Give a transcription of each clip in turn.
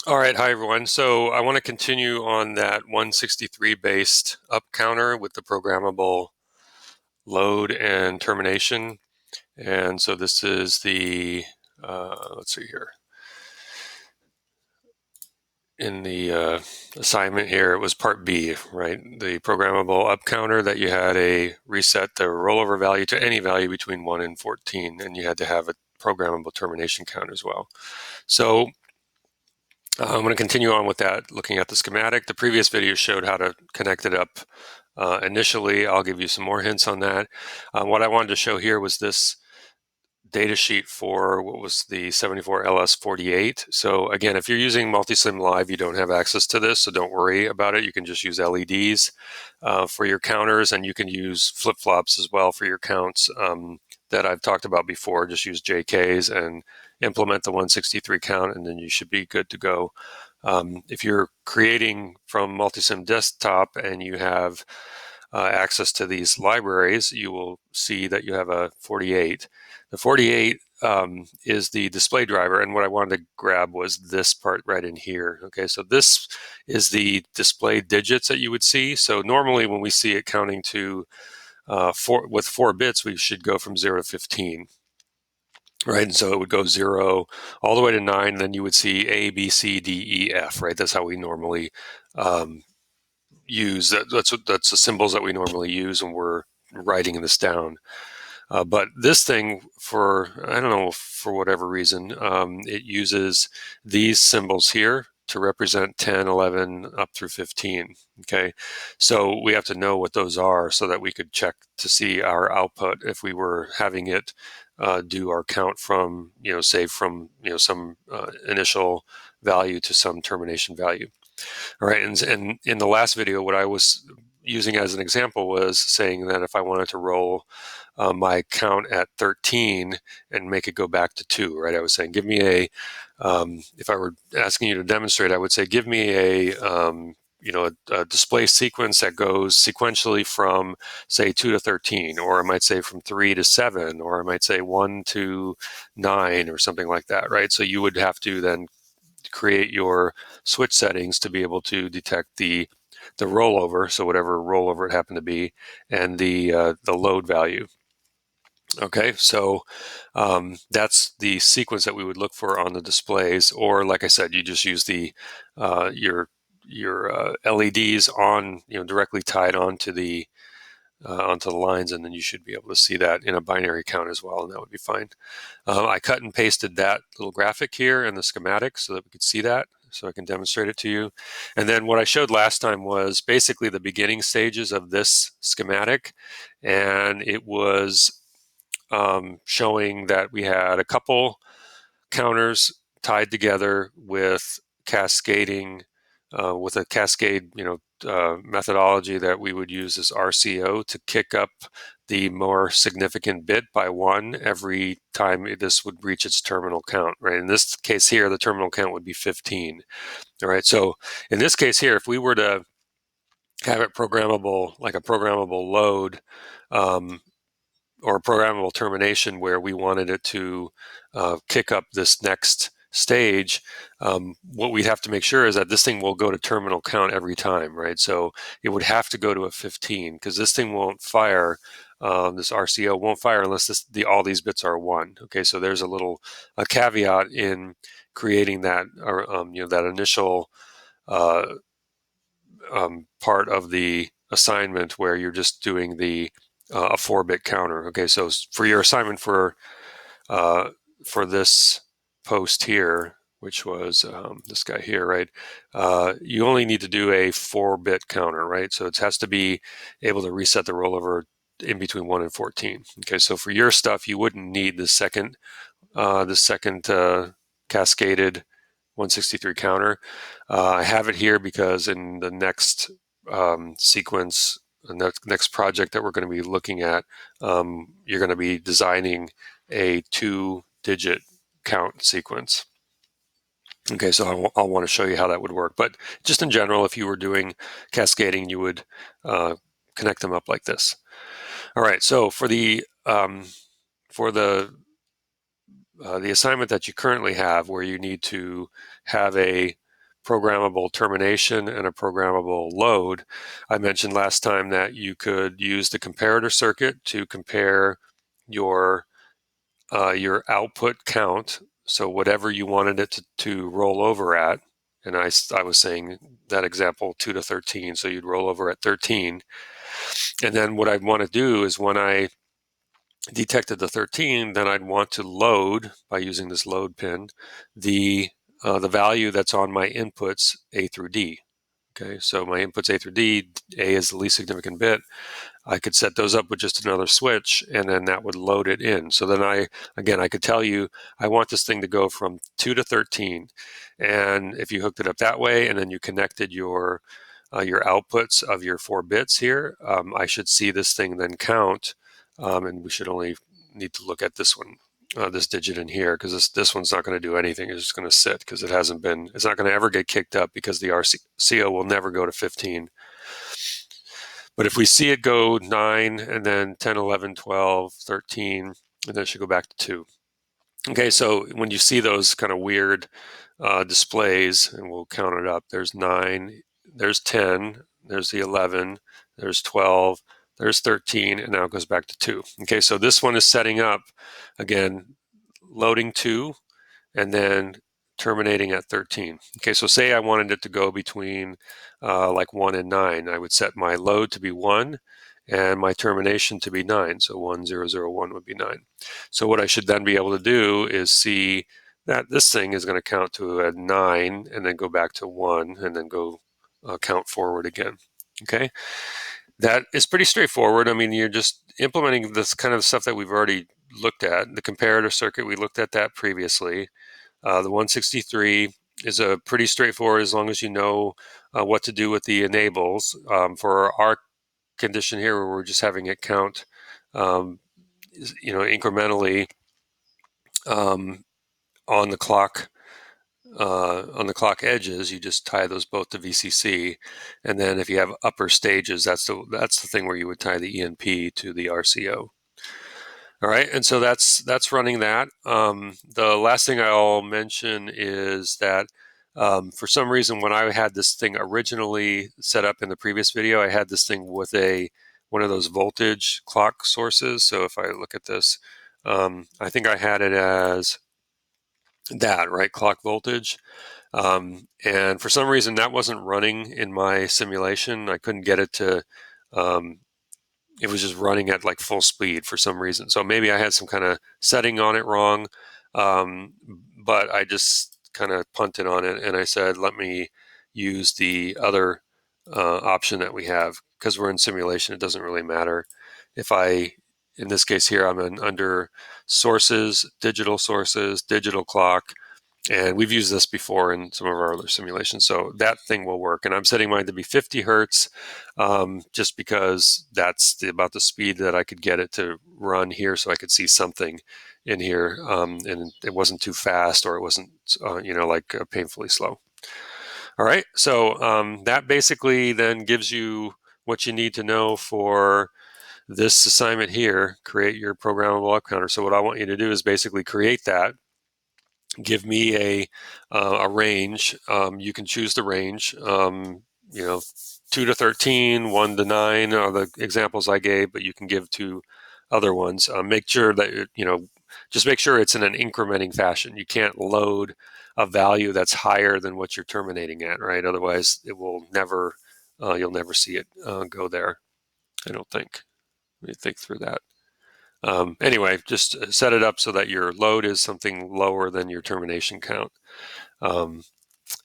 All right, hi everyone. So I want to continue on that 163 based up counter with the programmable load and termination. And so this is the, let's see here. In the assignment here, it was part B, right? The programmable up counter that you had a reset the rollover value to any value between 1 and 14, and you had to have a programmable termination count as well. So I'm going to continue on with that, looking at the schematic. The previous video showed how to connect it up initially. I'll give you some more hints on that. What I wanted to show here was this data sheet for what was the 74LS48. So again, if you're using Multisim Live, you don't have access to this, so don't worry about it. You can just use LEDs for your counters, and you can use flip-flops as well for your counts that I've talked about before. Just use JKs and implement the 163 count, and then you should be good to go. If you're creating from Multisim Desktop and you have access to these libraries, you will see that you have a 48. The 48 is the display driver, and what I wanted to grab was this part right in here. Okay, so this is the display digits that you would see. So normally when we see it counting to with 4 bits, we should go from 0 to 15. Right, and so it would go 0 all the way to 9, and then you would see A, B, C, D, E, F. Right, that's how we normally use that. That's the symbols that we normally use when we're writing this down. But this thing, for I don't know, for whatever reason, it uses these symbols here to represent 10, 11, up through 15. Okay, so we have to know what those are so that we could check to see our output if we were having it do our count from, say from, some initial value to some termination value. All right, and in the last video, what I was using as an example was saying that if I wanted to roll my count at 13 and make it go back to 2, right? I was saying, give me if I were asking you to demonstrate, I would say, give me a display sequence that goes sequentially from, say, 2 to 13, or I might say from 3 to 7, or I might say 1 to 9, or something like that, right? So you would have to then create your switch settings to be able to detect the rollover, so whatever rollover it happened to be, and the load value. Okay, so that's the sequence that we would look for on the displays, or like I said, you just use the your LEDs on, directly tied onto the lines, and then you should be able to see that in a binary count as well, and that would be fine. I cut and pasted that little graphic here in the schematic so that we could see that, so I can demonstrate it to you. And then what I showed last time was basically the beginning stages of this schematic, and it was showing that we had a couple counters tied together with cascading, with a cascade, methodology that we would use as RCO to kick up the more significant bit by 1 every time this would reach its terminal count, right? In this case here, the terminal count would be 15. All right, so in this case here, if we were to have it programmable, like a programmable load, or a programmable termination where we wanted it to kick up this next stage, what we'd have to make sure is that this thing will go to terminal count every time, right? So it would have to go to a 15, because this thing won't fire, this RCO won't fire unless all these bits are 1. Okay, so there's a caveat in creating that, or that initial part of the assignment where you're just doing a 4-bit counter. Okay, so for your assignment for this post here, which was this guy here, right? You only need to do a 4-bit counter, right? So it has to be able to reset the rollover in between 1 and 14. Okay, so for your stuff, you wouldn't need the second cascaded 163 counter. I have it here because in the next sequence, the next project that we're going to be looking at, you're going to be designing a 2-digit count sequence. Okay, so I'll want to show you how that would work. But just in general, if you were doing cascading, you would connect them up like this. All right, so for the assignment that you currently have, where you need to have a programmable termination and a programmable load. I mentioned last time that you could use the comparator circuit to compare your output count, so whatever you wanted it to roll over at, and I was saying that example 2 to 13, so you'd roll over at 13, and then what I'd want to do is when I detected the 13, then I'd want to load, by using this load pin, the value that's on my inputs A through D. Okay, so my inputs A through D, A is the least significant bit. I could set those up with just another switch, and then that would load it in. So then I could tell you, I want this thing to go from 2 to 13. And if you hooked it up that way, and then you connected your outputs of your 4 bits here, I should see this thing then count. And we should only need to look at this one, this digit in here, because this one's not going to do anything. It's just going to sit because it's not going to ever get kicked up, because the RCO will never go to 15. But if we see it go 9 and then 10, 11, 12, 13, and then it should go back to 2. Okay, so when you see those kind of weird displays, and we'll count it up, there's 9, there's 10, there's the 11, there's 12, there's 13, and now it goes back to 2. Okay, so this one is setting up, again, loading 2, and then terminating at 13. Okay, so say I wanted it to go between like 1 and 9. I would set my load to be 1 and my termination to be 9. So 1001 would be 9. So what I should then be able to do is see that this thing is going to count to a 9 and then go back to 1 and then go count forward again. Okay, that is pretty straightforward. I mean, you're just implementing this kind of stuff that we've already looked at. The comparator circuit, we looked at that previously. The 163 is a pretty straightforward, as long as you know what to do with the enables. For our condition here, where we're just having it count, incrementally on the clock. On the clock edges, you just tie those both to VCC, and then if you have upper stages, that's the thing where you would tie the ENP to the RCO. All right, and so that's running that. The last thing I'll mention is that for some reason, when I had this thing originally set up in the previous video, I had this thing with one of those voltage clock sources. So if I look at this, I think I had it as that, right, clock voltage. And for some reason, that wasn't running in my simulation. I couldn't get it to it was just running at like full speed for some reason. So maybe I had some kind of setting on it wrong, but I just kind of punted on it, and I said, let me use the other option that we have, because we're in simulation. It doesn't really matter if in this case here, I'm under sources, digital clock, and we've used this before in some of our other simulations. So that thing will work. And I'm setting mine to be 50 hertz just because that's about the speed that I could get it to run here, so I could see something in here. And it wasn't too fast, or it wasn't, like painfully slow. All right. So that basically then gives you what you need to know for this assignment here, create your programmable up counter. So what I want you to do is basically create that. Give me a range. You can choose the range. 2 to 13, 1 to 9 are the examples I gave, but you can give 2 other ones. Make sure that just make sure it's in an incrementing fashion. You can't load a value that's higher than what you're terminating at, right? Otherwise, it will never. You'll never see it go there. I don't think. Let me think through that. Anyway, just set it up so that your load is something lower than your termination count. And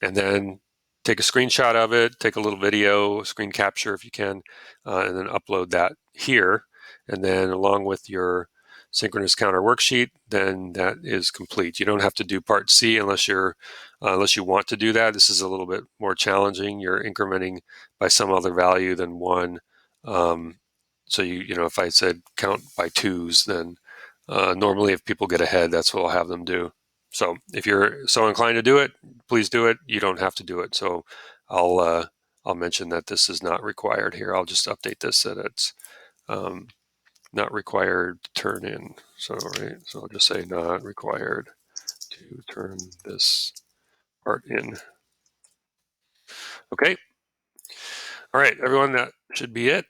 then take a screenshot of it, take a little video, screen capture if you can, and then upload that here. And then along with your synchronous counter worksheet, then that is complete. You don't have to do part C unless you want to do that. This is a little bit more challenging. You're incrementing by some other value than 1. So if I said count by 2s, then normally if people get ahead, that's what I'll have them do. So if you're so inclined to do it, please do it. You don't have to do it. So I'll mention that this is not required here. I'll just update this that it's not required to turn in. So I'll just say not required to turn this part in. Okay. All right, everyone, that should be it.